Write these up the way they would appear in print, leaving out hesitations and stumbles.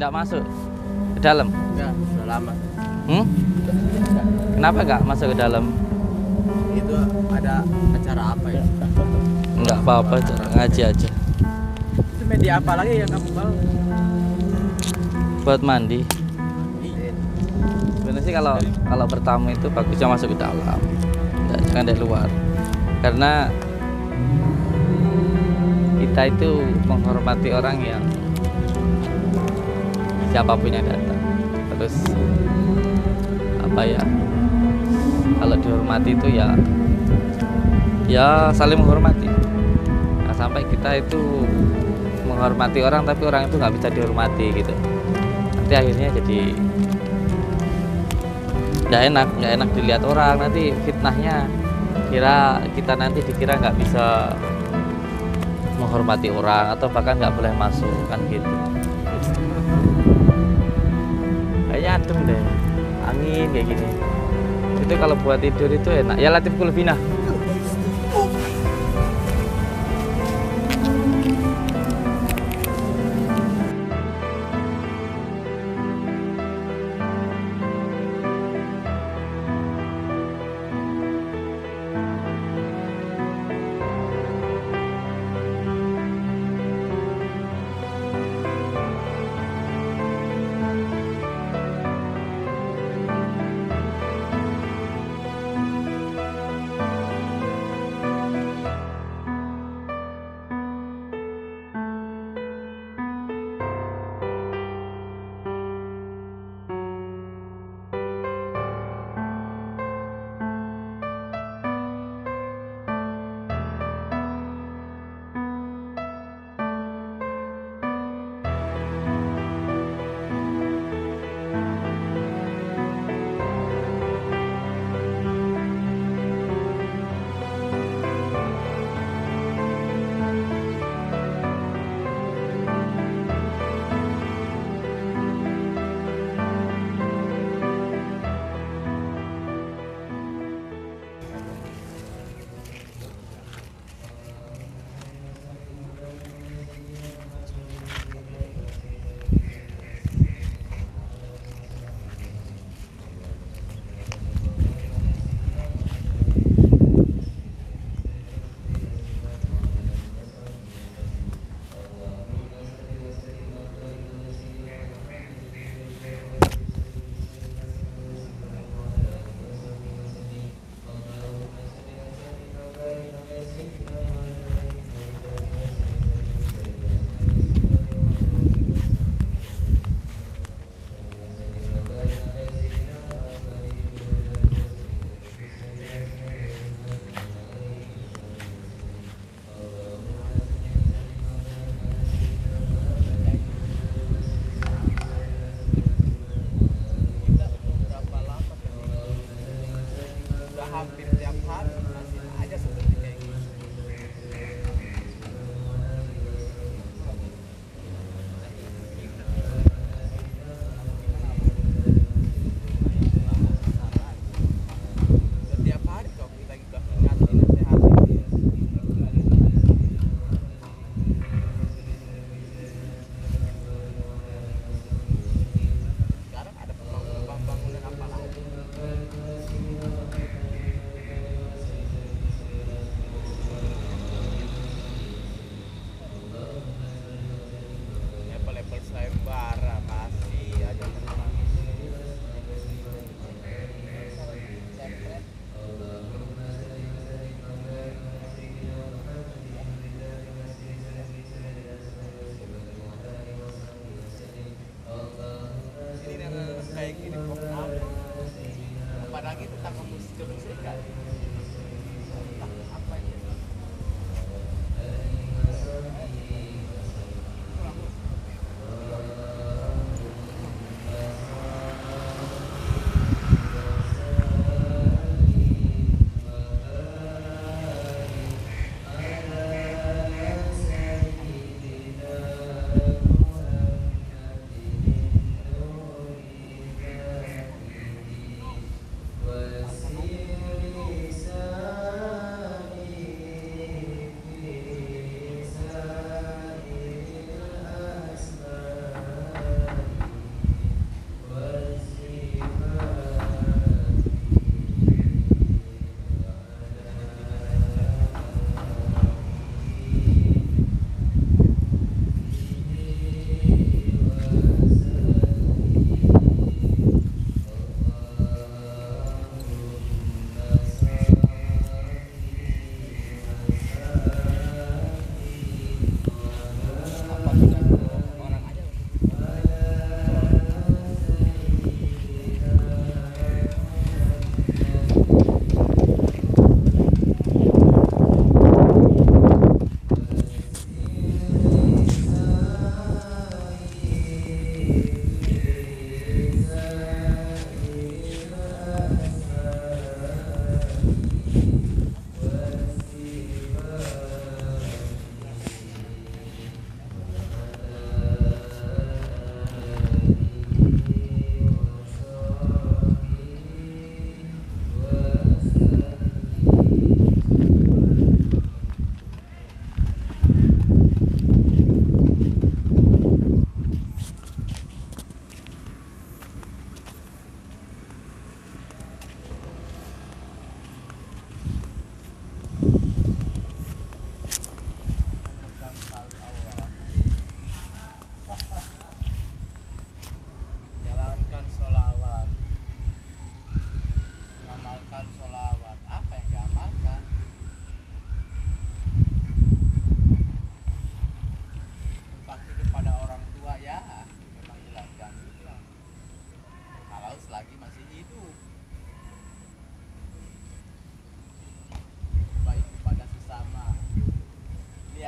Nggak masuk ke dalam? Enggak, sudah lama. Kenapa nggak masuk ke dalam? Itu ada acara apa ya? Nggak apa-apa, ngaji aja. Itu media apa lagi yang kamu bawa? Buat mandi. Iya. Sebenarnya sih kalau bertamu itu bagusnya masuk ke dalam, jangan dari luar. Karena kita itu menghormati orang yang siapapun yang datang. Terus apa ya? Kalau dihormati itu ya saling menghormati. Nah, sampai kita itu menghormati orang tapi orang itu nggak bisa dihormati gitu. Nanti akhirnya jadi nggak enak dilihat orang, nanti fitnahnya kita nanti dikira nggak bisa menghormati orang atau bahkan nggak boleh masuk kan gitu. Kayaknya adem deh, angin kayak gini. Itu kalau buat tidur itu enak. Ya Latif Kulbina.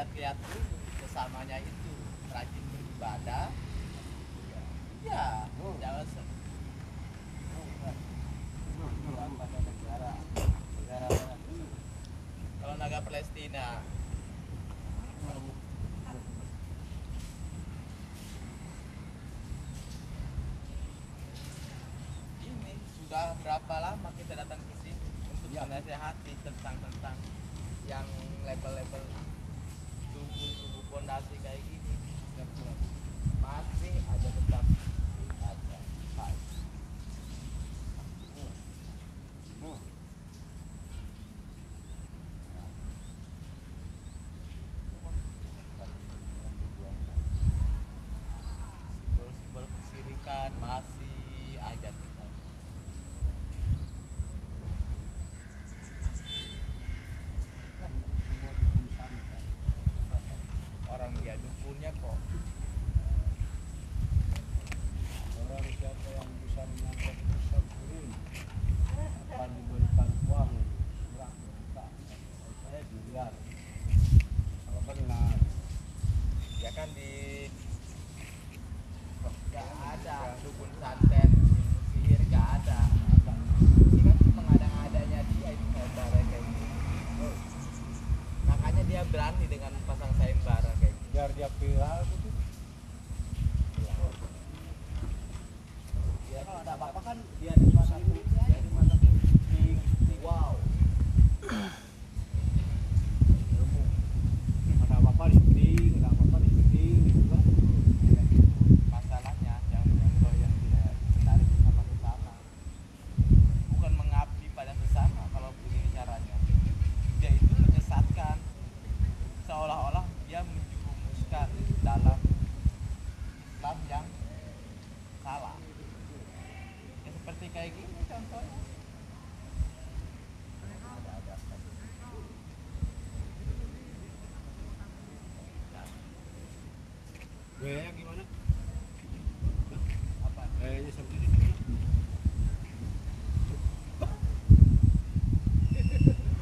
lihat-lihat dulu sesamanya itu rajin beribadah. Ya, jangan kalau negara Palestina ini sudah berapa lama kita datang ke sini untuk menasehati tentang yang level-level tubuh pondasi kayak gini masih ada tetap ada baik. Simbol-simbol kesirikan masih aja tetap. Orang dia dukunnya kok. Orang siapa yang bisa mengangkat besar turun akan diberikan uang murah juta. Saya miliar. Kalau benar, Ya kan di gak ada dukun santet ilmu sihir gak ada. Ini kan mengada-adanya dia itu sayembara kayak gitu. Makanya dia berani dengan pasang sayembara kayak gitu. biar dia viral gitu. Ya kalau ada apa-apa kan dia dimasakin dia dimasakin di Wow. Ada apa-apa di feeding, ada apa-apa di feeding gitu kan. Masalahnya yang tidak menarik sama sesama, bukan mengabdi pada sesama. Kalau begini caranya, dia itu menyesatkan, seolah-olah dia menjerumuskan dalam Islam yang salah. Ya seperti kayak gini contohnya. Gayanya gimana? Apa? Gayanya seperti ini.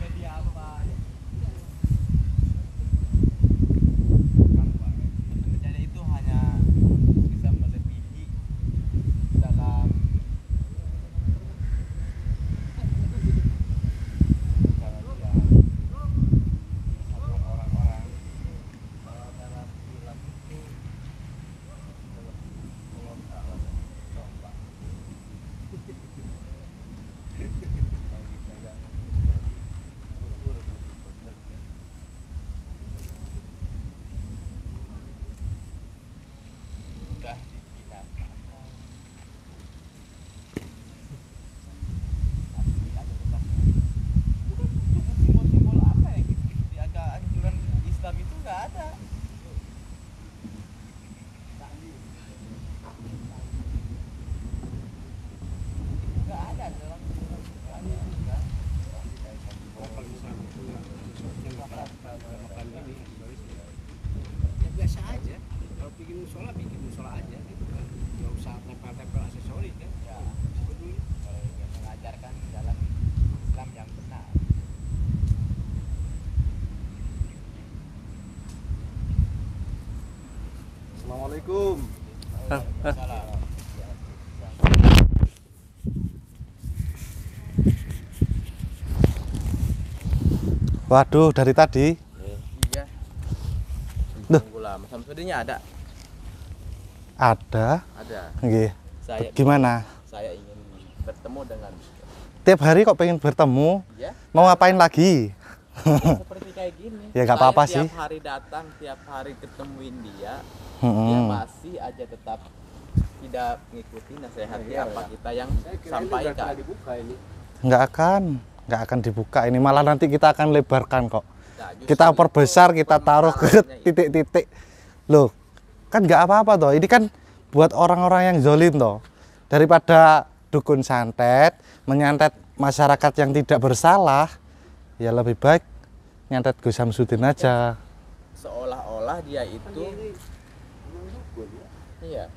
Media apa? Jadi itu hanya bisa melebihi dalam orang-orang dalam film itu sudah dipidanakan. Tapi ada tetapnya. Bukan simbol-simbol apa ya gitu. Di agak anjuran Islam itu nggak ada. Nggak ada dalam nggak ada. Nggak. Kalau misalnya itu yang makan ini, ya biasa aja. kalau bikin musola aja gitu kan. Nggak usah tempel-tempel aksesoris kan. Ya, Peduli. kalau dia mengajarkan jalan Islam yang benar. Assalamualaikum. Waalaikumsalam. Waduh, dari tadi Iya. Duh. Tunggu lama. Samsudinnya ada. ada. Nggih. Gimana? Saya ingin bertemu dengan Tiap hari kok pengen bertemu? ya Mau ngapain lagi? seperti kayak gini. Ya, nggak Saya apa-apa sih. Tiap hari datang, tiap hari ketemuin dia, dia Mm-mm. masih aja tetap tidak mengikuti nasihatnya apa kita yang sampaikan. Dibuka ini. Nggak akan dibuka ini. Malah nanti kita akan lebarkan kok. Nah, justru Kita itu perbesar, kita taruh ke permasalahannya itu. titik-titik. Loh, kan nggak apa-apa toh. Ini kan buat orang-orang yang zolim toh. Daripada dukun santet menyantet masyarakat yang tidak bersalah, ya lebih baik nyantet Gus Samsudin aja. Seolah-olah dia itu iya.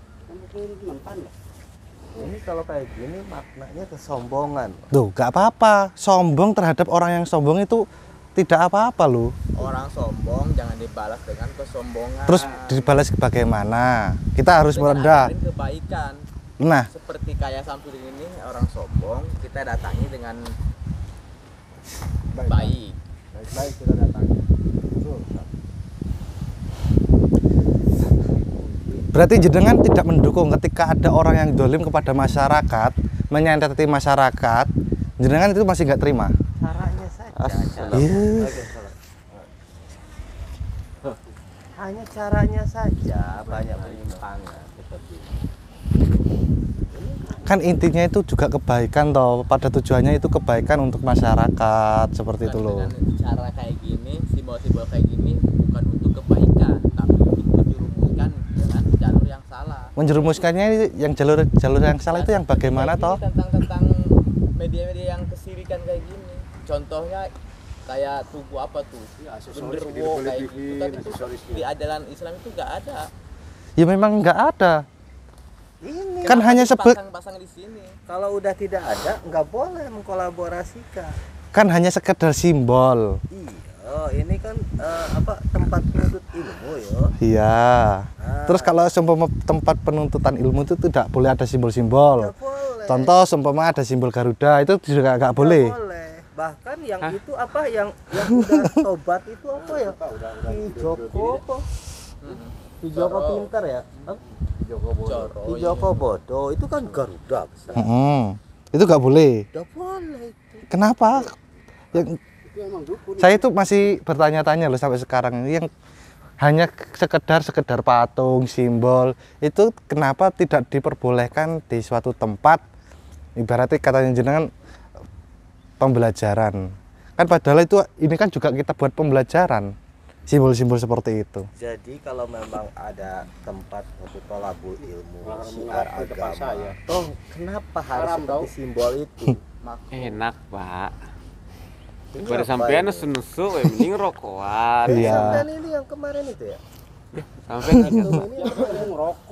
Ini kalau kayak gini maknanya kesombongan. Loh, nggak apa-apa. Sombong terhadap orang yang sombong itu tidak apa-apa loh. orang sombong jangan dibalas dengan kesombongan. Terus dibalas bagaimana? Kita harus Dengan merendah. ajarin kebaikan. Nah, Seperti kayak Samsudin ini orang sombong, kita datangi dengan baik. Baik-baik kita datang. Betul, Ustaz. berarti jenengan tidak mendukung ketika ada orang yang dolim kepada masyarakat, menyantati masyarakat, jenengan itu masih nggak terima? Caranya saja. Iya. Hanya caranya saja banyak penyimpangan seperti itu. Kan intinya itu juga kebaikan toh, pada tujuannya itu kebaikan untuk masyarakat seperti itu loh. Dengan cara kayak gini, simbol-simbol kayak gini bukan untuk kebaikan, tapi untuk menjerumuskan dengan jalur yang salah. Menjerumuskannya yang jalur yang salah itu yang bagaimana toh? Tentang media-media yang kesirikan kayak gini. Contohnya kayak tubuh apa tuh? Ya, aksesoris Genderuwo gitu, kayak TV, gitu. Tapi itu aksesoris di ajaran Islam itu nggak ada. Ya memang nggak ada. Ini Kan hanya sebut, pasang di sini. kalau udah tidak ada nggak boleh mengkolaborasikan. kan hanya sekedar simbol. Iya, ini kan tempat menuntut ilmu ya. Iya. Terus kalau seumpama tempat penuntutan ilmu itu tidak boleh ada simbol-simbol. Nggak boleh. Contoh seumpama ada simbol Garuda itu juga nggak boleh. Nggak boleh. Bahkan yang itu apa yang udah tobat itu apa ya? Ki Joko apa? Ki Joko pintar ya? Ki Joko bodoh itu kan Garuda besar. Itu nggak boleh. Nggak boleh itu. Kenapa? Yang saya itu masih bertanya-tanya loh sampai sekarang, yang hanya sekedar patung, simbol itu kenapa tidak diperbolehkan di suatu tempat, ibaratnya katanya jenengan pembelajaran. Kan padahal itu ini kan juga kita buat pembelajaran, simbol-simbol seperti itu. Jadi kalau memang ada tempat untuk tolabul ilmu, Orang syiar mengaku depan agama, saya. toh kenapa harus Haram, seperti tau. simbol itu? Enak, Pak. Ini Pada apa sampean ini? nesu-nesu, mending rokokan. Iya. Sampean ini yang kemarin itu ya? Sampean Antum ini yang kemarin,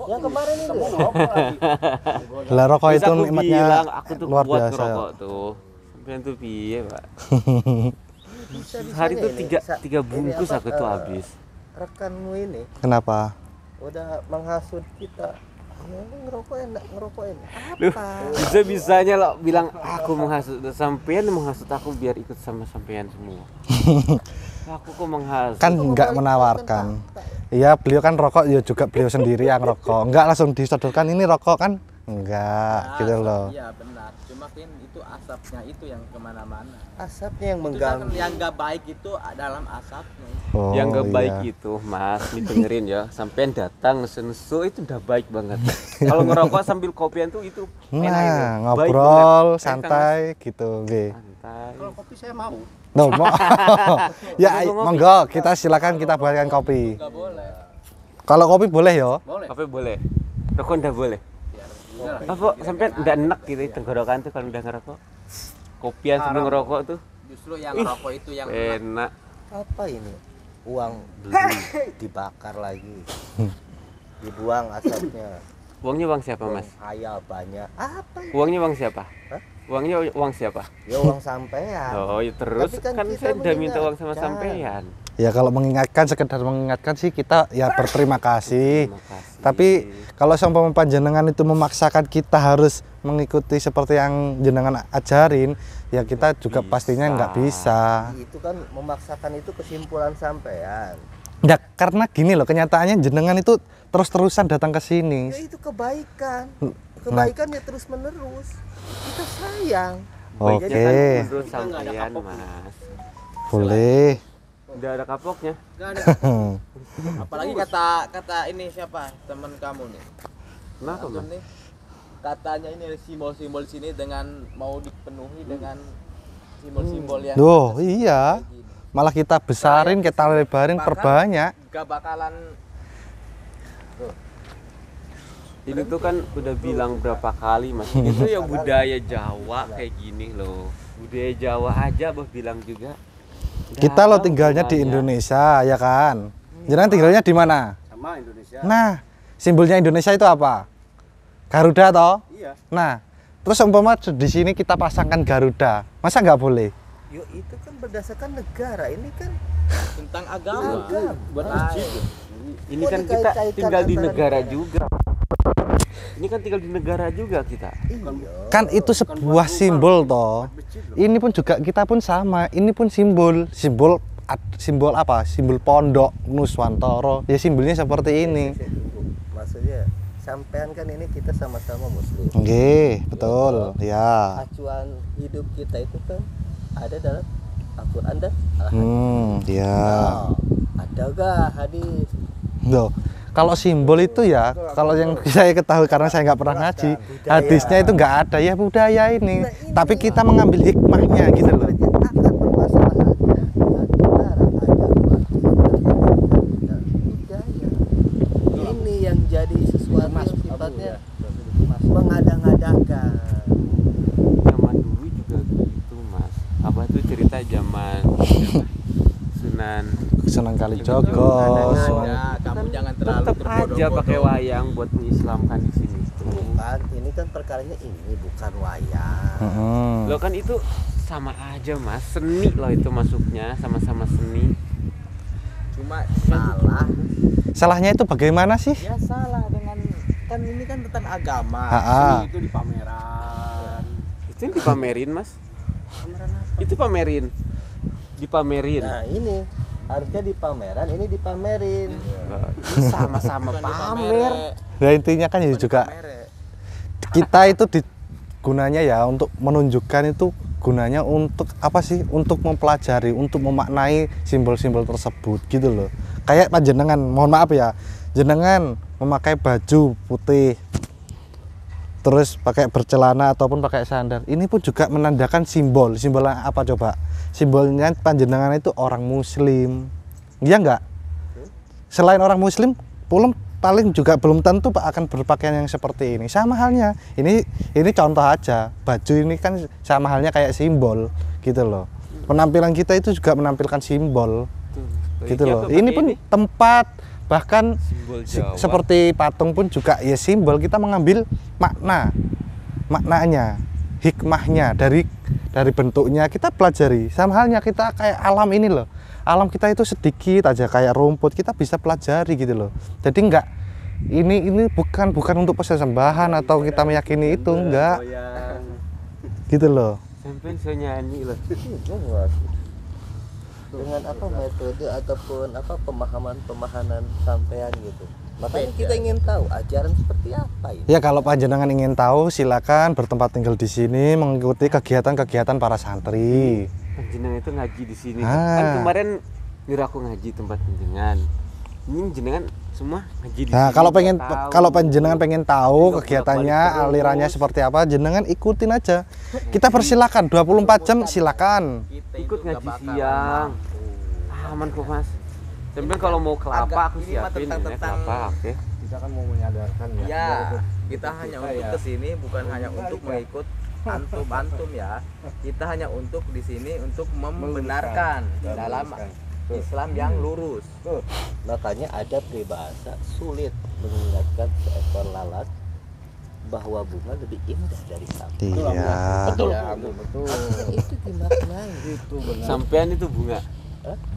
yang kemarin itu ya? Lah rokok Terus itu aku nikmatnya bilang, aku tuh luar kuat biasa. ngerokok tuh. Sampean tuh piye, Pak? Bisa-bisanya Hari itu ini, tiga ini bungkus apa, aku tuh habis. Rekanmu ini Kenapa? udah menghasut kita. Ya, ini ngerokok enak. Loh, Apa? bisa-bisanya lo bilang aku menghasut sampean, menghasut aku biar ikut sama sampean semua. Aku kok menghasut. Kan nggak menawarkan. Iya, beliau kan rokok ya juga beliau sendiri yang rokok. Enggak langsung disodorkan ini rokok kan? Enggak, gitu loh. Iya benar. Cuma kan itu asapnya itu yang kemana-mana. Asapnya yang Itu mengganggu. yang nggak baik itu dalam asapnya. Oh, Yang gak baik iya. itu, Mas, didengerin ya. Sampean datang nesu-nesu itu udah baik banget. Kalau ngerokok sambil kopian tuh itu enak itu. Nah, Baik ngobrol banget. santai gitu, nggih. Santai. Kalau kopi saya mau. Loh, mau. Ya, Mau ngopi? monggo, kita silakan kita buatkan kopi. Nggak boleh. Kalau kopi boleh ya? Boleh. Kopi boleh. Rokok ndak boleh. Apa sampai ndak enak gitu tenggorokan tuh kalau udah ngerokok? Kopian sambil ngerokok tuh Justru yang rokok itu yang enak. Apa ini? Uang beli dibakar lagi. Dibuang asapnya. Uangnya uang siapa, Mas? Hayal banyak. Apa ini? Uangnya uang siapa? Hah? Uangnya uang siapa? Ya uang sampean. Oh, ya terus Tapi kan kan kita saya udah minta uang sama mengingatkan. sampean. Ya kalau mengingatkan, sekedar mengingatkan sih kita ya berterima kasih. Terima kasih. Tapi kalau seumpama panjenengan itu memaksakan kita harus mengikuti seperti yang jenengan ajarin, ya kita juga pastinya nggak bisa. Itu kan memaksakan itu kesimpulan sampean. Ya karena gini loh, kenyataannya jenengan itu terus-terusan datang ke sini. Ya itu kebaikan. Kebaikan ya terus menerus. Kita sayang. Oke, Baiknya kan menurut sampean, Mas. boleh. Udah ada kapoknya. apalagi kata ini siapa teman kamu nih. Kenapa, Antum Mas? nih, katanya ini simbol-simbol sini dengan mau dipenuhi dengan simbol-simbol yang Duh, iya. kayak gini. Malah kita besarin, kita lebarin, Bahkan perbanyak. Gak bakalan Ini tuh kan udah bilang berapa kali, Mas. Itu ya budaya Jawa kayak gini loh. Budaya Jawa aja Abah bilang juga. Nggak Kita lo ada tinggalnya di hubungannya. Indonesia, ya kan? Jenengan tinggalnya di mana? Sama Indonesia. Nah, simbolnya Indonesia itu apa? Garuda toh? Iya. Nah, terus umpama di sini kita pasangkan Garuda, masa nggak boleh? Yo itu kan berdasarkan negara, ini kan Tentang agama. Buat masjid. Ini Kok kan kita dikait-kaitkan tinggal di antara negara negara? juga. Ini kan tinggal di negara juga kita. iya. Kan itu sebuah simbol toh. Ini pun juga kita pun sama. Ini pun simbol apa? Simbol pondok Nuswantoro. Ya simbolnya seperti ini. Maksudnya sampean kan ini kita sama-sama muslim. Oke, betul. Ya. Acuan hidup kita itu kan ada dalam Al-Quran dan Ya. ada gak hadis? Loh, kalau simbol itu ya, kalau yang saya ketahui karena saya nggak pernah ngaji, hadisnya itu nggak ada ya budaya ini. Tapi kita mengambil hikmahnya gitu loh. Akar permasalahannya antara agama dan budaya. Ini yang jadi sesuatu yang sifatnya mengada-ngadakan. Zaman dulu juga gitu, Mas. Abah tuh cerita zaman Sunan Kalijogo. Ada, kamu jangan terlalu tetap aja terbodoh-bodoh. pakai wayang buat mengislamkan di sini. Bukan, ini kan perkaranya ini bukan wayang. Lo kan itu sama aja, Mas. Seni loh itu masuknya, sama-sama seni. Cuma salah. Salahnya itu bagaimana sih? Ya salah dengan kan ini kan tentang agama. Ha-ha. Itu di pameran. Itu yang dipamerin, Mas. Itu pamerin. Dipamerin. Nah ini harusnya di pameran, ini dipamerin. Ini sama-sama pamer. Nah intinya kan ya juga kita itu gunanya ya untuk menunjukkan itu gunanya untuk apa sih? Untuk mempelajari, untuk memaknai simbol-simbol tersebut gitu loh. Kayak panjenengan, mohon maaf ya, jenengan memakai baju putih, terus pakai bercelana ataupun pakai sandal. Ini pun juga menandakan simbol. Simbolnya apa coba? Simbolnya panjenengan itu orang Muslim. Iya enggak? Selain orang Muslim, paling juga belum tentu akan berpakaian yang seperti ini. Sama halnya. Ini contoh aja. Baju ini kan sama halnya kayak simbol gitu loh. Penampilan kita itu juga menampilkan simbol. Gitu loh. Ini pun tempat, bahkan Simbol Jawa. seperti patung pun juga ya simbol. Kita mengambil maknanya, hikmahnya dari bentuknya kita pelajari. Sama halnya kita kayak alam ini loh. Alam kita itu sedikit aja kayak rumput, kita bisa pelajari gitu loh. Jadi enggak ini bukan untuk persembahan atau kita meyakini itu enggak. Gitu loh. Sampai saya nyanyi loh. Dengan apa metode ataupun apa pemahaman sampean gitu. Makanya kita ingin tahu ajaran seperti apa ini. Ya kalau panjenengan ingin tahu silakan bertempat tinggal di sini mengikuti kegiatan-kegiatan para santri. Jenengan itu ngaji di sini. Ah. Kan kemarin nyuruh aku ngaji tempat jenengan. Ini jenengan semua ngaji di Nah, sini. kalau panjenengan pengen tahu kegiatannya, alirannya seperti apa, jenengan ikutin aja. Kita persilakan 24 jam silakan. Ikut ngaji siang. Aman kok, Mas. Sampai kalau mau kelapa aku Ini mah siapin ya, tentang- kelapa, oke. Kita kan mau menyadarkan ya. Ya, kita hanya untuk kesini bukan hanya untuk mengikut antum ya. Kita hanya untuk di sini untuk membenarkan dalam Islam yang lurus. Makanya ada peribahasa sulit mengingatkan seekor lalat bahwa bunga lebih indah dari sapi. Iya. Betul. Ya, betul. Artinya itu dimaknai. Itu benar. Sampean itu bunga.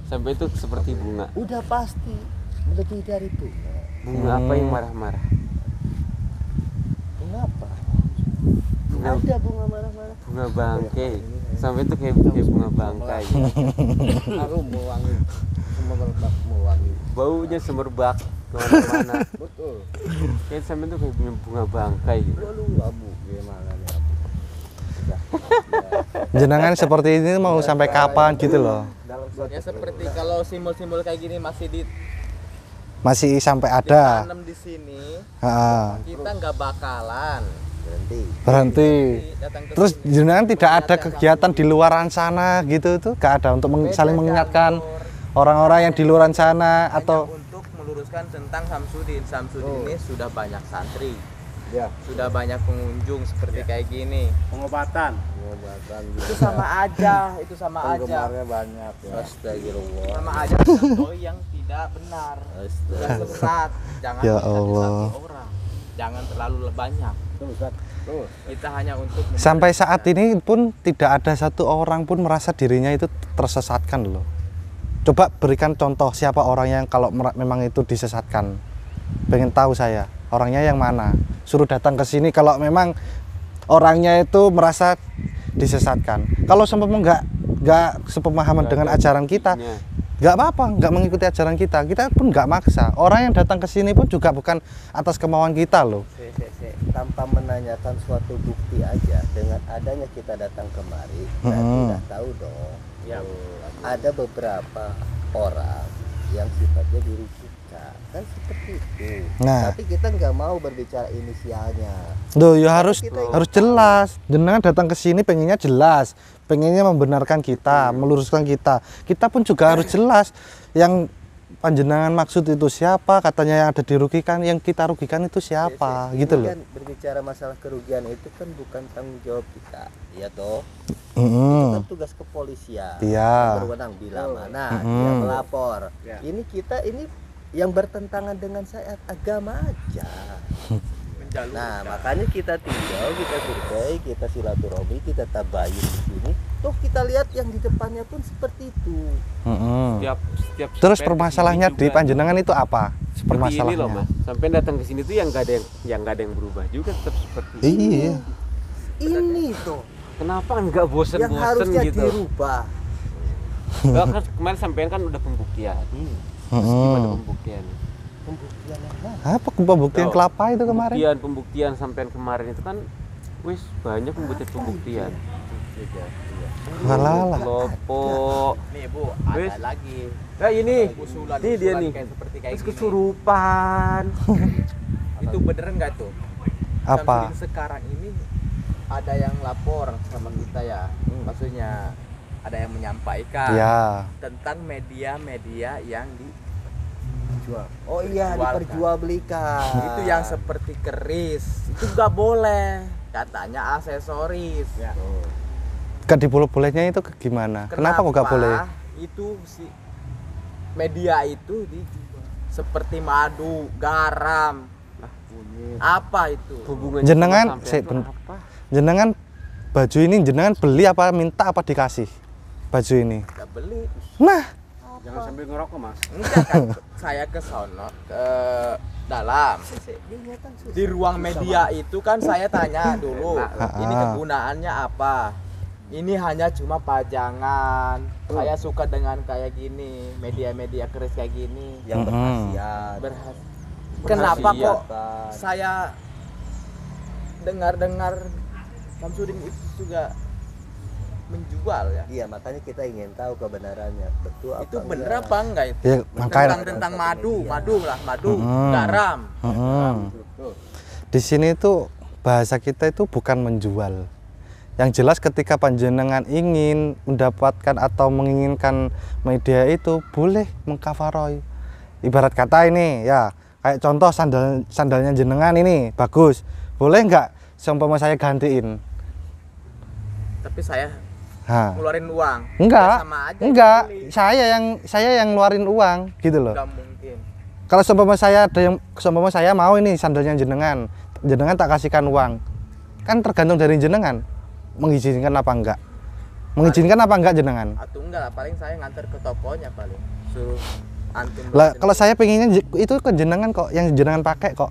Sampai itu seperti bunga. Udah pasti lebih dari bunga. Bunga apa yang marah-marah? Mengapa? Bunga, Ada bunga marah-marah. bunga bangkai. Sampai itu kayak bunga bangkai. Harum mewangi. Semerbak mewangi. Baunya semerbak kemana-mana. Betul. Kayak sampai itu kayak bunga bangkai gitu. Lu abu Gimana nih? Jenengan seperti ini mau sampai kapan gitu loh. Ya seperti kalau simbol-simbol kayak gini Masih sampai ada. ditanam di sini, Ha, kita nggak bakalan berhenti. datang ke Terus sini. jenengan tidak ada kegiatan di luaran sana gitu tuh, gak ada untuk saling mengingatkan orang-orang yang di luaran sana Hanya atau untuk meluruskan tentang Samsudin. Samsudin ini sudah banyak santri, Ya. sudah banyak pengunjung seperti kayak gini. Pengobatan. Itu sama aja, itu sama aja. Penggemarnya banyak ya. Astagfirullah. Sama aja contoh yang tidak benar, yang Astagfirullah. sesat. Jangan Ya mensasihati Allah. orang. jangan terlalu banyak. Kita hanya untuk Sampai saat ini pun tidak ada satu orang pun merasa dirinya itu tersesatkan loh. Coba berikan contoh siapa orang yang kalau memang itu disesatkan. Pengen tahu saya, orangnya yang mana? Suruh datang ke sini kalau memang orangnya itu merasa disesatkan. Kalau seumpama nggak sepemahaman dengan ajaran kita, nggak apa-apa, nggak mengikuti ajaran kita pun nggak maksa. Orang yang datang ke sini pun juga bukan atas kemauan kita loh. Tanpa menanyakan suatu bukti aja, dengan adanya kita datang kemari, berarti udah tahu dong. Ada beberapa orang yang sifatnya dirugikan, kan seperti itu. Nah. Tapi kita nggak mau berbicara inisialnya. Loh, ya harus jelas. Jenengan datang ke sini pengennya jelas, pengennya membenarkan kita, meluruskan kita. Kita pun juga harus jelas yang panjenengan maksud itu siapa, katanya yang ada dirugikan, yang kita rugikan itu siapa, gitu loh. Kan berbicara masalah kerugian itu kan bukan tanggung jawab kita, ya toh. Itu kan tugas kepolisian. Iya. Berwenang bila mana dia melapor. Ini kita ini yang bertentangan dengan syariat agama aja. Nah, makanya kita tinjau, kita survei, kita silaturahmi, kita tabayun di sini. Toh kita lihat yang di depannya pun seperti itu. Setiap Terus sampai permasalahannya kesini di juga panjenengan itu apa? seperti ini loh Mas. Sampai datang ke sini tuh yang nggak ada yang berubah juga, tetap seperti ini. Iya. Ini tuh Kenapa nggak yang bosen-bosen harusnya gitu? dirubah. Kan kemarin sampean kan udah pembuktian. Terus gimana pembuktian? Pembuktian yang mana? Apa pembuktian kelapa itu kemarin? Pembuktian sampean kemarin itu kan wis banyak pembuktian. Walah. Lopo. nih Bu, Wis. ada lagi Nah ini usulan ini dia nih. kayak seperti kayak Terus gini. kesurupan. Itu bener nggak tuh? Apa? Samsudin sekarang ini ada yang lapor sama kita ya, maksudnya ada yang menyampaikan Ya. tentang media-media yang dijual. Oh iya, diperjualbelikan. Itu yang seperti keris, itu nggak boleh, katanya aksesoris. Gak diboleh-bolehnya itu gimana? Kenapa kok gak boleh? Itu si media itu dijual seperti madu, garam. Apa itu? Hubungannya Jenengan, sama sampean tuh bentar. apa? Jenengan baju ini jenengan beli apa minta apa dikasih? Baju ini. Nggak beli. Nah, Jangan sambil ngerokok Mas. Enggak kan, saya ke sono ke dalam. Di ruang media itu kan saya tanya dulu, ini kegunaannya apa? Ini hanya cuma pajangan. Saya suka dengan kayak gini, media-media keris kayak gini. Yang berkhasiat. Kenapa Berkhasiat. kok saya dengar-dengar Samsudin itu juga menjual ya? Iya, makanya kita ingin tahu kebenarannya. Betul apa Itu bener enggak? apa enggak itu? ya makanya Tentang madu garam. Di sini itu bahasa kita itu bukan menjual. Yang jelas ketika panjenengan ingin mendapatkan atau menginginkan media itu boleh mengkafaroi. Ibarat kata ini ya, kayak contoh sandalnya jenengan ini bagus. Boleh nggak seumpama saya gantiin? Tapi saya Hah. ngeluarin uang. Enggak. Ya sama aja Enggak, dibeli. saya yang ngeluarin uang gitu loh. Enggak mungkin. Kalau seumpama saya mau ini sandalnya jenengan tak kasihkan uang. Kan tergantung dari jenengan. Mengizinkan apa enggak? Mengizinkan apa enggak jenengan? Atau enggak lah, paling saya nganter ke tokonya paling. Suruh antum. Lah kalau saya pengennya itu ke jenengan kok, yang jenengan pakai kok.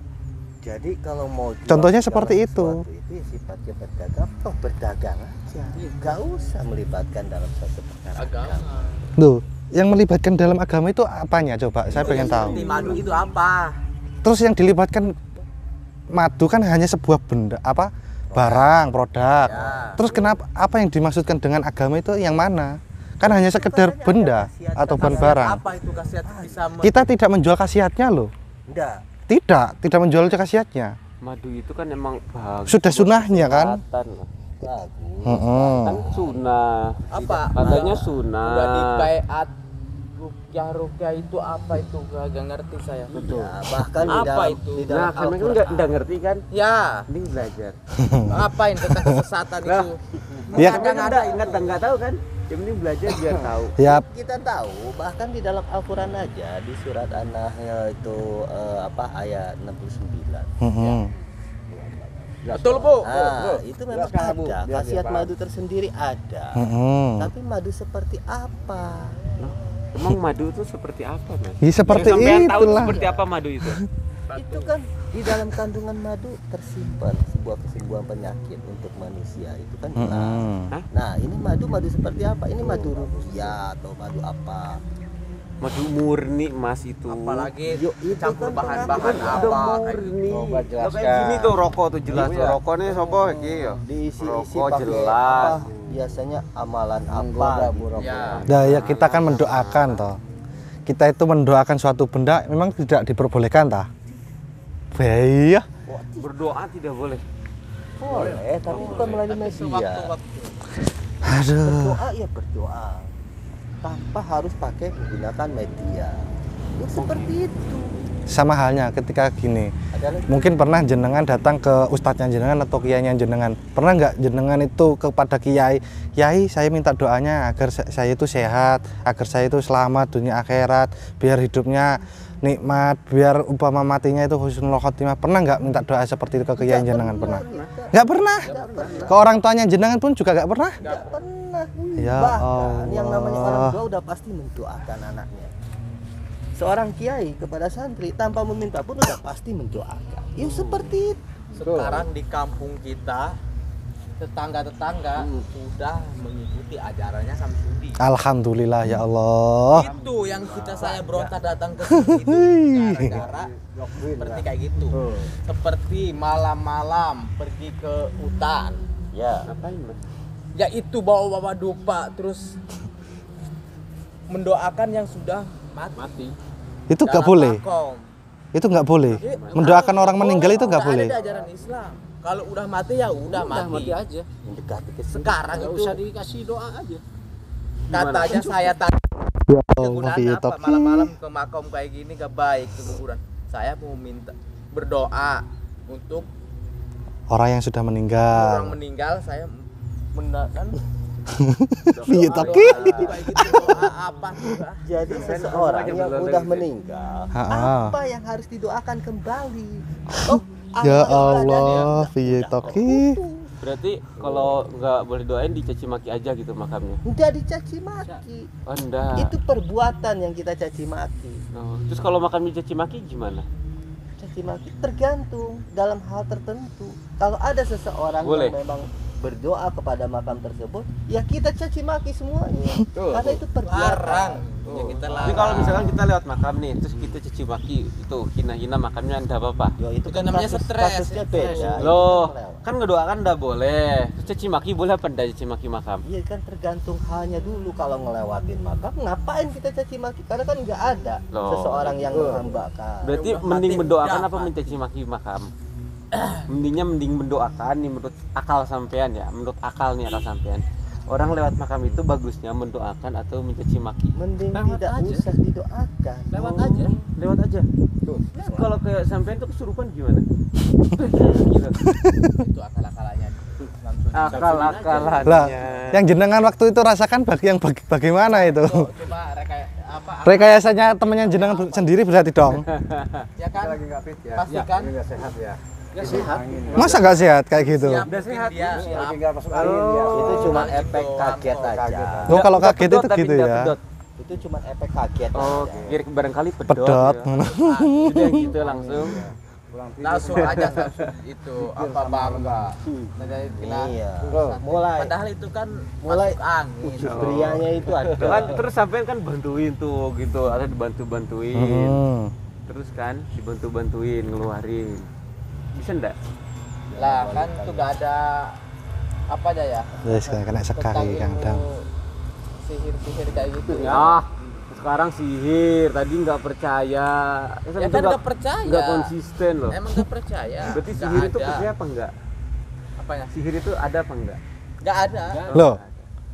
Jadi kalau mau jual Contohnya segala seperti itu. sesuatu itu ya sifatnya berdagang, toh berdagang aja. Nggak usah melibatkan dalam suatu perkara agama. Loh, yang melibatkan dalam agama itu apanya coba? Saya pengen tahu. Seperti madu itu apa? Terus yang dilibatkan madu kan hanya sebuah benda apa? Barang, produk. Ya. Terus kenapa apa yang dimaksudkan dengan agama itu yang mana? Kan hanya sekedar benda atau barang. Apa itu khasiat bisa Kita tidak menjual khasiatnya loh. Enggak. Tidak menjual khasiatnya. Madu itu kan emang bagus. Sudah sunnahnya kan? Kesehatan loh. Bagus. Kan sunnah. apa? Katanya sunnah. Udah di baiat rukyah itu apa itu? Gak ngerti saya. Betul. Ya, bahkan di Apa dalam, itu? di dalam Nah, kami kan Al-Quran. nggak ngerti kan? Ya, Mending belajar. ngapain tentang kesesatan itu? Ya. Kan nggak tahu kan? Yang penting belajar biar tahu. Ya, Kita tahu bahkan di dalam Al-Quran aja di surat An-Nahl itu ayat 69. Betul, Bu. Itu memang ada khasiat madu tersendiri ada. Tapi madu seperti apa? Emang madu itu seperti apa, Mas? Ya, seperti Yang sampean tahu itulah. seperti apa madu itu? Itu kan di dalam kandungan madu tersimpan sebuah kesembuhan penyakit untuk manusia itu kan jelas. Nah ini madu seperti apa? Ini madu rupiah atau madu apa? Madu murni, Mas, itu. Apalagi Yuk, itu campur kan bahan-bahan mengandung apa murni. Coba Lah kayak gini tuh rokok tuh jelas tuh. Rokoknya sopo iki ya? Diisi-isi Rokok pakai jelas. apa? Biasanya amalan apa? Ya. nah ya kita kan mendoakan toh. Kita itu mendoakan suatu benda memang tidak diperbolehkan tah. Iya. Berdoa tidak boleh. Boleh, tapi bukan melalui media. Aduh. Berdoa ya berdoa tanpa harus pakai menggunakan media. Ya seperti itu. Sama halnya ketika gini. Ada lagi? Mungkin pernah jenengan datang ke ustadznya jenengan atau kiainya jenengan. Pernah nggak jenengan itu kepada kiai, "Kiai, saya minta doanya agar saya itu sehat, agar saya itu selamat dunia akhirat, biar hidupnya nikmat, biar umpama matinya itu husnul khotimah." Pernah nggak minta doa seperti itu ke kiai jenengan? Pernah? Nggak pernah. Ke orang tuanya jenengan pun juga nggak pernah. Nggak pernah. Ya Bahkan yang namanya orang Allah. tua udah pasti mendoakan anaknya. Seorang kiai kepada santri tanpa meminta pun udah pasti mendoakan. Ya seperti itu. Sekarang di kampung kita tetangga-tetangga sudah mengikuti ajarannya Samsudi. Alhamdulillah ya Allah. Itu yang saya berontak datang ke sini itu gara-gara seperti kayak gitu. Seperti malam-malam pergi ke hutan. Ya. Ngapain, Mas? Ya itu bawa-bawa dupa terus mendoakan yang sudah mati. Itu nggak Dalam boleh. makom. Itu nggak boleh. Mendoakan orang meninggal itu nggak Nggak boleh. ada di ajaran Islam. Kalau udah mati ya udah mati. aja. Mendekati ke Sekarang Nggak itu usah dikasih doa aja. katanya saya tanya Ya Allah, kegunaan ya apa Toki. malam-malam ke makom kayak gini gak baik ke kuburan. Saya mau minta berdoa untuk Orang yang sudah orang meninggal. meninggal. Saya mendakan Iya Toki. kayak gitu doa apa juga. Jadi seseorang yang udah meninggal, Ha-ha. apa yang harus didoakan kembali? Oh, Ya apa yang ada Allah, dia piye udah Toki. terputus. Berarti kalau nggak boleh doain dicaci maki aja gitu makamnya. Udah dicaci maki. Oh, enggak. Itu perbuatan yang kita caci maki. Oh, terus kalau makam dicaci maki gimana? Caci maki tergantung dalam hal tertentu. Kalau ada seseorang Boleh. yang memang berdoa kepada makam tersebut, ya kita caci maki semuanya. Karena itu perbuatan. Larang. Ya kita Jadi larang. kalau misalkan kita lewat makam nih, terus kita caci maki itu hina-hina makamnya enggak apa-apa. Ya, itu Itu namanya stres. Kasusnya beda. Loh, Itu melewat. kan ngedoakan enggak boleh. Terus caci maki boleh apa enggak caci maki makam? Iya kan tergantung halnya dulu. Kalau ngelewatin makam ngapain kita caci maki? Karena kan nggak ada Loh. seseorang yang menghambakan. Berarti udah mending mati, mendoakan udah apa mati. mencaci maki makam? Mending mendoakan nih menurut akal sampean ya, menurut akal nih akal sampean. Orang lewat makam itu bagusnya mendoakan atau mencaci maki? Mending Lewat tidak aja. usah didoakan. Lewat aja. Lewat aja. Terus kalau kayak sampean tuh kesurupan gimana? Gitu. Itu akal-akalannya. Samsudi. Akal-akalannya. Lah, yang jenengan waktu itu rasakan bagaimana itu? Coba apa Rekayasanya temannya jenengan sendiri berarti dong. ya kan? Lagi nggak fit ya. Pasti kan? Nggak sehat ya. Nggak sehat. Masa nggak sehat kayak gitu? Udah sehat dia. Lagi nggak masuk angin ya. Itu cuma Gitu, efek kaget Angkot. aja. Oh, kalau Nggak kaget pedot, itu tapi gitu nggak ya. pedot. Itu cuma efek kaget Oh, aja. kira barangkali pedot. Pedot. Ya. Udah gitu langsung. Pulang tidur. Langsung aja Samsud itu apa bangga. Nah, Iya. Mulai Padahal itu kan Mulai masuk angin. wujud prianya itu ada. Kan terus sampean kan bantuin tuh gitu, ada dibantu-bantuin. Hmm. Terus kan dibantu-bantuin ngeluarin. Bisa enggak? Lah kan itu gak ada apa aja ya? Wes kena sekali Kang Dang. Sihir-sihir kayak gitu ya. Ah, sekarang sihir, tadi nggak percaya. Ya kan nggak percaya. Nggak konsisten loh. Emang gak percaya. Berarti Nggak sihir itu ada. percaya apa enggak? Apanya? Sihir itu ada apa enggak? Gak ada. Loh,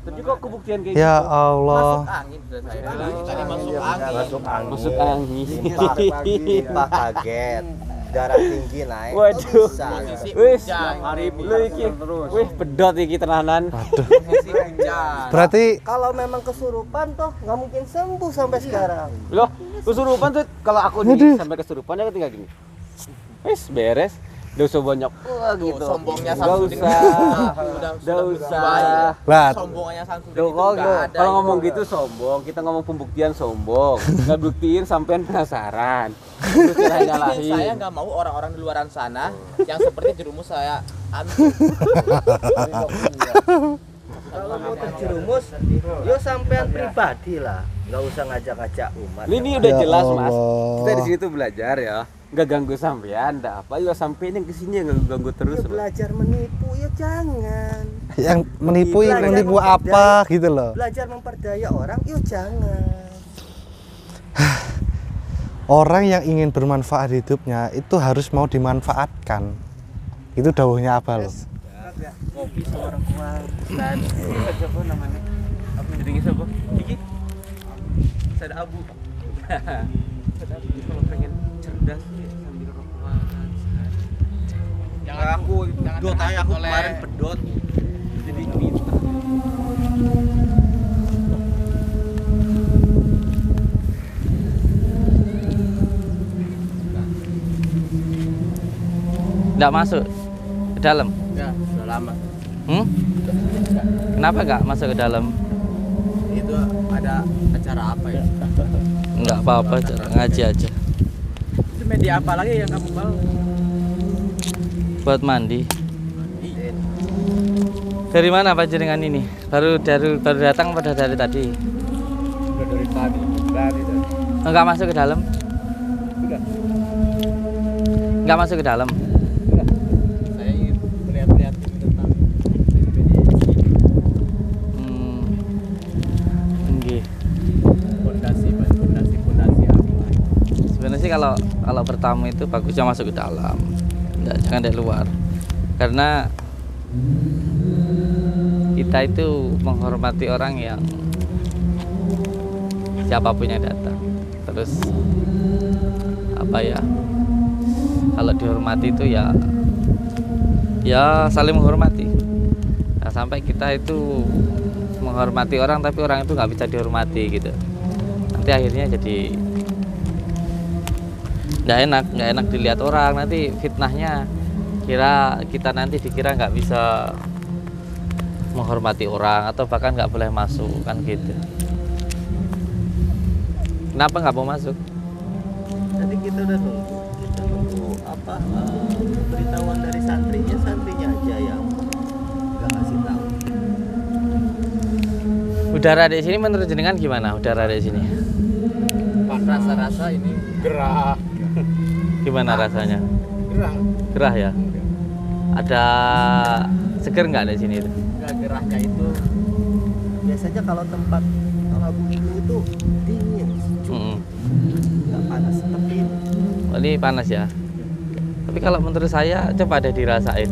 Tapi kok kebuktian kayak ya gitu? Allah. Masuk angin sudah saya bilang. Tadi masuk angin. Masuk angin. Masuk angin. Pipa kaget. darah tinggi naik. Waduh. Kok bisa? Posisi Wis, hujan. hari lu iki. Wih, pedot iki tenanan. Posisi hujan. Berarti Kalau memang kesurupan toh nggak mungkin sembuh sampai sekarang. Loh, kesurupan tuh kalau aku nih sampai kesurupan ya ketika gini. Wis beres. Gak usah banyak. Wah gitu. Sombongnya Gak Samsudin. usah. Udah Gak usah. lah, Sombongnya Samsudin Loh, itu nggak ada. kalau ngomong itu. gitu sombong, kita ngomong pembuktian sombong. Nggak buktiin sampean penasaran. Terus nyalahin. Saya nggak mau orang-orang di luaran sana yang seperti jerumus saya ambil. Kalau mau terjerumus, yo sampean pribadi lah. Nggak usah ngajak-ngajak umat. Ini udah Ya jelas mas. Allah. Kita di sini tuh belajar ya. Nggak ganggu sampean, nggak apa. Ya sampein yang kesini nggak ganggu terus Ya, loh. belajar menipu ya jangan. yang menipu Belajar menipu memperdaya. apa gitu loh. Belajar memperdaya orang yo jangan. Orang yang ingin bermanfaat hidupnya itu harus mau dimanfaatkan. Itu dawuhnya apa loh? Kopi sama orang kuat. Dan siapa namanya? Apa jadi siapa? Kiki. Sada Abu. Sada Abu kalau pengen cerdas sambil rokokan. Jangan aku pedot aja aku kemarin pedot. Jadi pintar. Nggak masuk ke dalam. Ya, sudah lama. Kenapa nggak masuk ke dalam? Itu ada acara apa ya? Nggak apa-apa, ngaji aja. Itu media apa lagi yang kamu bawa? Buat mandi. Dari mana Pak jenengan ini? Baru datang pada dari tadi. Udah dari tadi. Enggak masuk ke dalam? Sudah. Enggak masuk ke dalam. Saya ingin melihat-lihat tentang media Nggih. fondasi apa? Sebenarnya sih kalau bertamu itu bagusnya masuk ke dalam. Jangan dari luar. Karena kita itu menghormati orang yang siapapun yang datang. Terus apa ya? Kalau dihormati itu ya saling menghormati. Nah, sampai kita itu menghormati orang tapi orang itu nggak bisa dihormati gitu. Nanti akhirnya jadi nggak enak dilihat orang, nanti fitnahnya kita nanti dikira nggak bisa menghormati orang atau bahkan nggak boleh masuk kan gitu. Kenapa nggak mau masuk? Jadi kita udah nunggu apa pemberitahuan dari santrinya aja yang nggak kasih tahu. Udara di sini menurut jenengan gimana? Udara di sini Rasa-rasa ini Gerah. gimana rasanya? Gerah. Gerah ya? Ada seger nggak di sini? nggak gerahnya itu Biasanya kalau tempat Talabu itu dingin, sejuk, nggak panas tepin. Oh, ini panas ya. Tapi kalau menurut saya coba deh dirasain.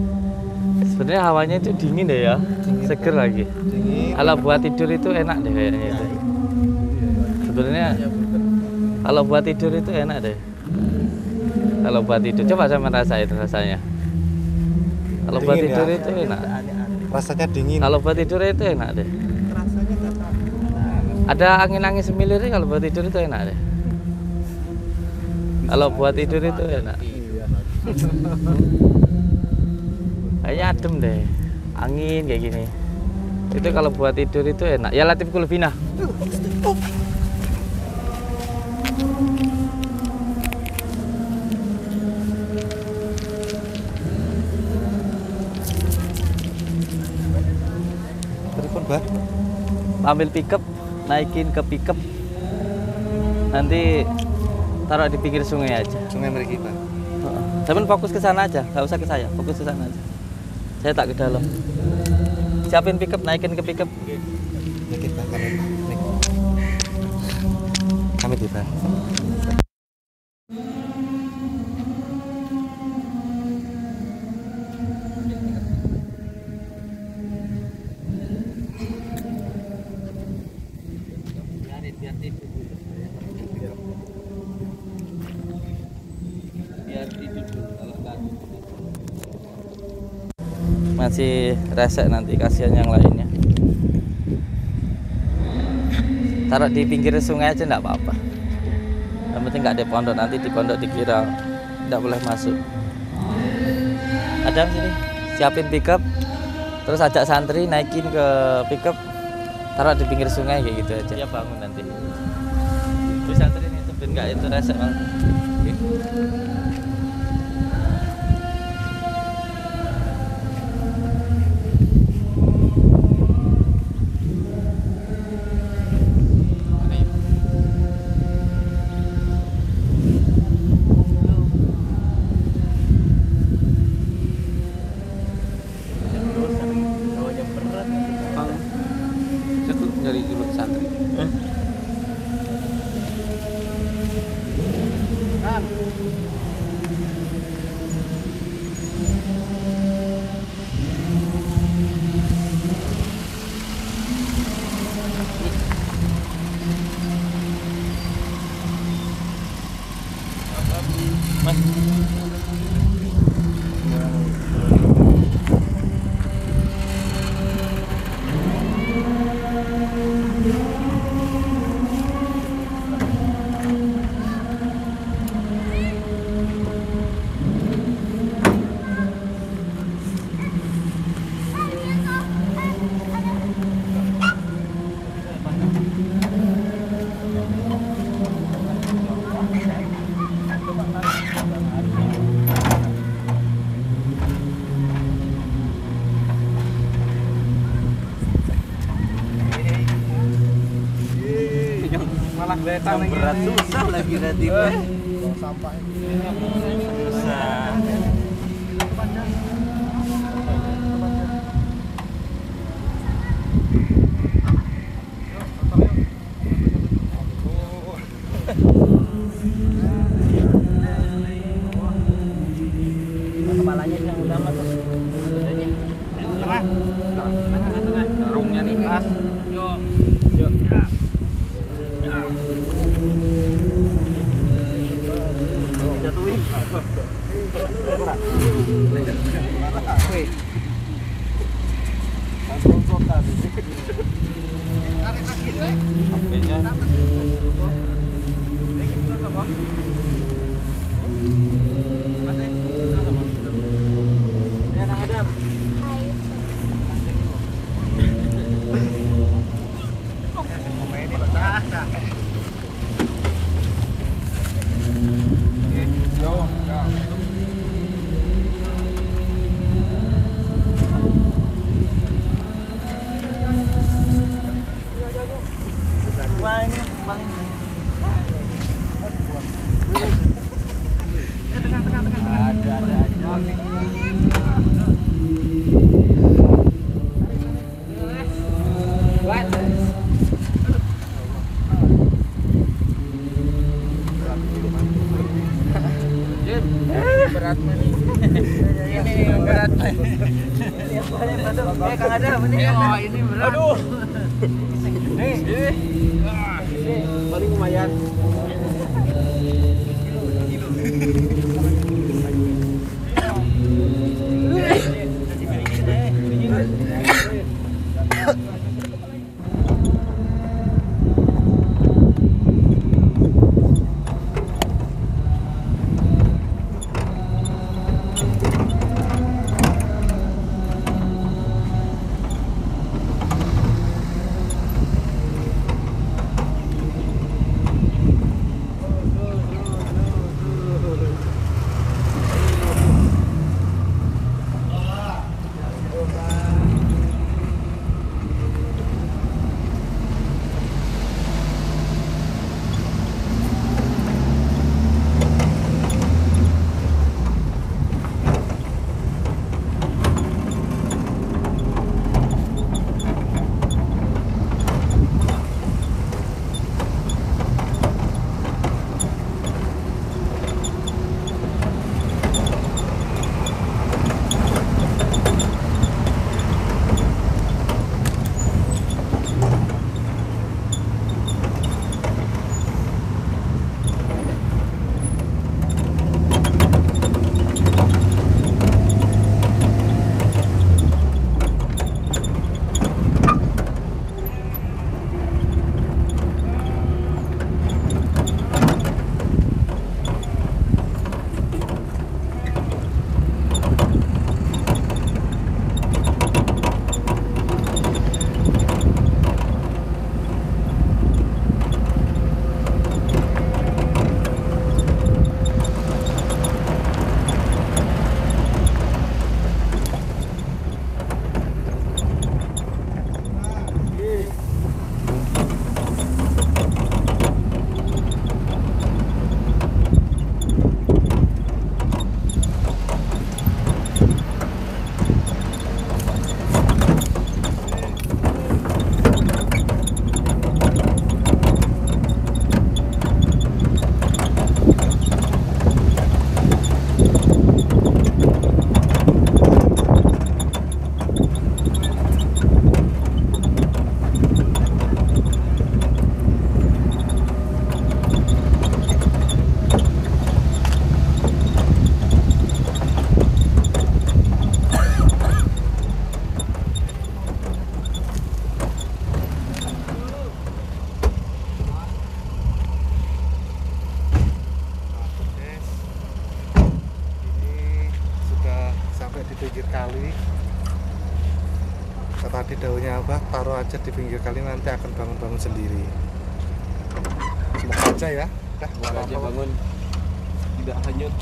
Sebenarnya hawanya itu dingin deh ya, seger lagi. Kalau buat tidur itu enak deh kayaknya itu. Sebenarnya kalau buat tidur itu enak deh. Kalau buat tidur coba saya merasain rasanya. Kalau buat Dingin ya? tidur itu enak. Rasanya dingin. Kalau buat tidur itu enak deh. Rasanya nggak tahu. Ada angin-angin semilirnya kalau buat tidur itu enak deh. Kalau buat tidur itu enak. Kayaknya adem deh. Angin kayak gini. Itu kalau buat tidur itu enak. Ya Latif Kulfina. Telepon Mbak. Ambil pickup, naikin ke pickup. Nanti taruh di pinggir sungai aja. Sungai Meriki Pak. Cuman fokus ke sana aja, nggak usah ke saya, fokus ke sana aja. Saya tak ke dalam. Siapin pickup, naikin ke pickup. Ya kita kami tiba. Biar tidur dulu. masih resek nanti, kasihan yang lainnya. Taruh di pinggir sungai aja enggak apa-apa. Yang penting nggak ada pondok, nanti di pondok dikira nggak boleh masuk. Ada sini, siapin pickup, terus ajak santri naikin ke pickup, taruh di pinggir sungai kayak gitu aja. Dia bangun nanti. Terus santri ini tuh nggak itu resek banget. Oke. Dari dulu santri. Malah beta Yang berat susah lagi nanti. Sampah Susah. kepalanya yang utama tuh. Tengah. Rungnya nih. Yuk. Jatuhin. Berat nih. Ini berat. Kang Adam ini. Oh, ini berat. Aduh. Paling lumayan. tadi daunnya Abah taruh aja di pinggir kali, nanti akan bangun-bangun sendiri. Semoga aja ya. Semoga aja bangun tidak hanyut.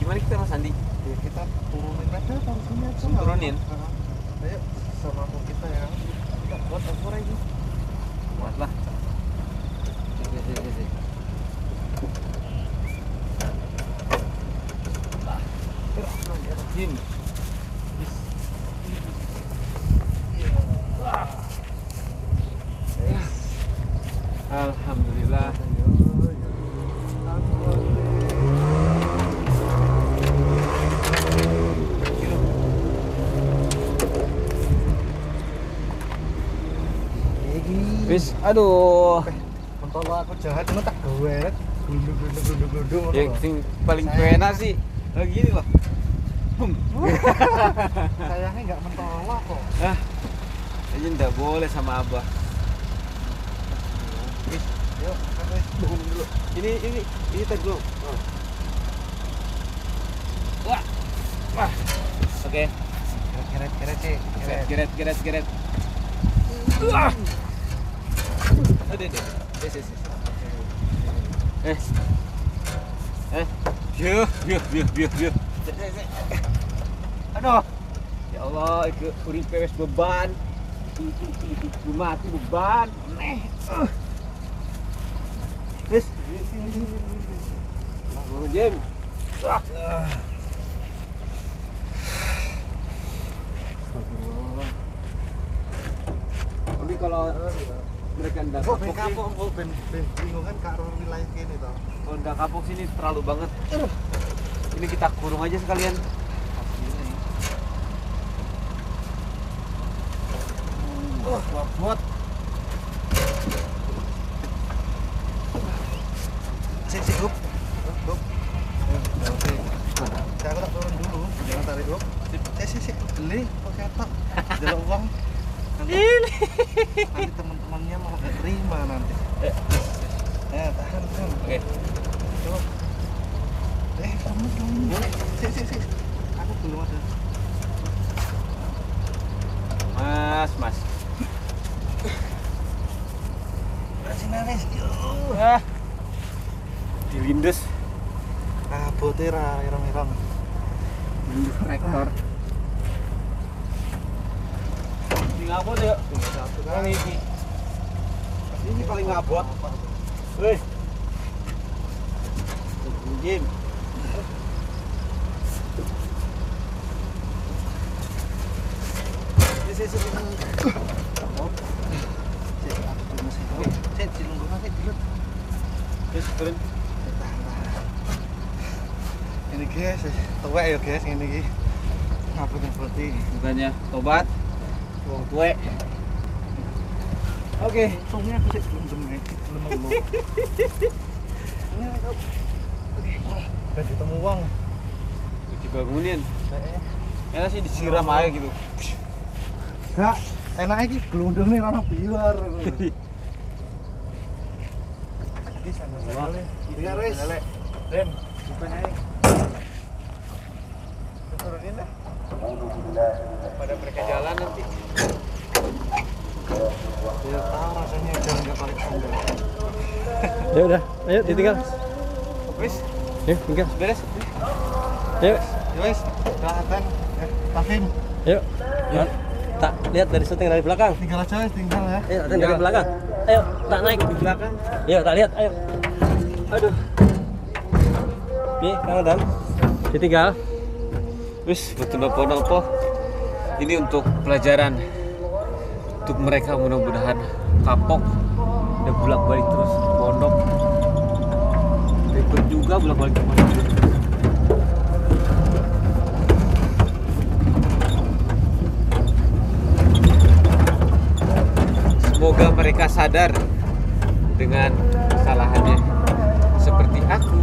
Gimana kita Mas Andi? Ya, kita turunin aja taruh sini aja. Turunin? Ayo semampu kita ya. Kita buat apa lagi? Buat lah. Jin. Alhamdulillah. Wis, aduh. Mentol aku jahat, cuma tak gawet. Gundung. Yang sing paling enak sih gini loh. Bum. Sayangnya nggak mentolak kok. Ah, ini nggak boleh sama Abah. Yuk, kan wes. Bohong dulu. Ini tag dulu. Oh. Wah. Wah. Oke. Keret sih. Geret. Wah. Aduh. Yuk. Aduh. Ya Allah, itu uripe wis beban. Mati beban. Wis. Bangun Jim. Tapi kalau mereka ndak kapok, ben bingung kan karo wilayah kene to. kalau ndak kapok sini terlalu banget. Ini kita kurung aja sekalian. Buat. Sik, Gup. Saya tak turun dulu, jangan tarik, Gup. Sik. Beli kok ketok. Delok uang. Nanti teman-temannya mau nggak terima nanti. Tahan. Oke. Coba. Kamu. Sik. Aku belum ada. Mas. Sinaris. Dilindes. Botera ireng-ireng. Lindes traktor. Ini ngabot ya? Satu Yang ini paling ngabot. Wih. Jim. Terus turun. Ini guys, tuwek ya guys ini iki. Ngabot-ngaboti. Bukannya tobat, wong tuwek. Oke. Untungnya aku sih belum demek, belum mau. Udah ditemu uang. Dibangunin. Enak sih disiram aja gitu. Enggak, enak iki glundung nih orang biar. Iya, Res. Den, bukan aja. Turunin dah. Pada mereka jalan nanti. Ya tahu rasanya jangan enggak balik sandal. Ya udah, ayo ditinggal. Wis, Yuk, tinggal. beres. Yuk. Ya wes, kelihatan. Tafim, Yuk. Tak lihat dari syuting dari belakang. tinggal aja wes, tinggal ya. Ayo, dari belakang. Ayo, tak naik di belakang. Yuk, tak lihat. Ayo. Aduh. Nih, Kang Adam. Ditinggal. Wis, betul nopo-nopo. Ini untuk pelajaran. Untuk mereka mudah-mudahan kapok dan bolak-balik terus ke pondok. Ribet juga. juga bolak-balik kemana. Semoga mereka sadar dengan kesalahannya seperti aku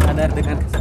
sadar dengan kesalahan.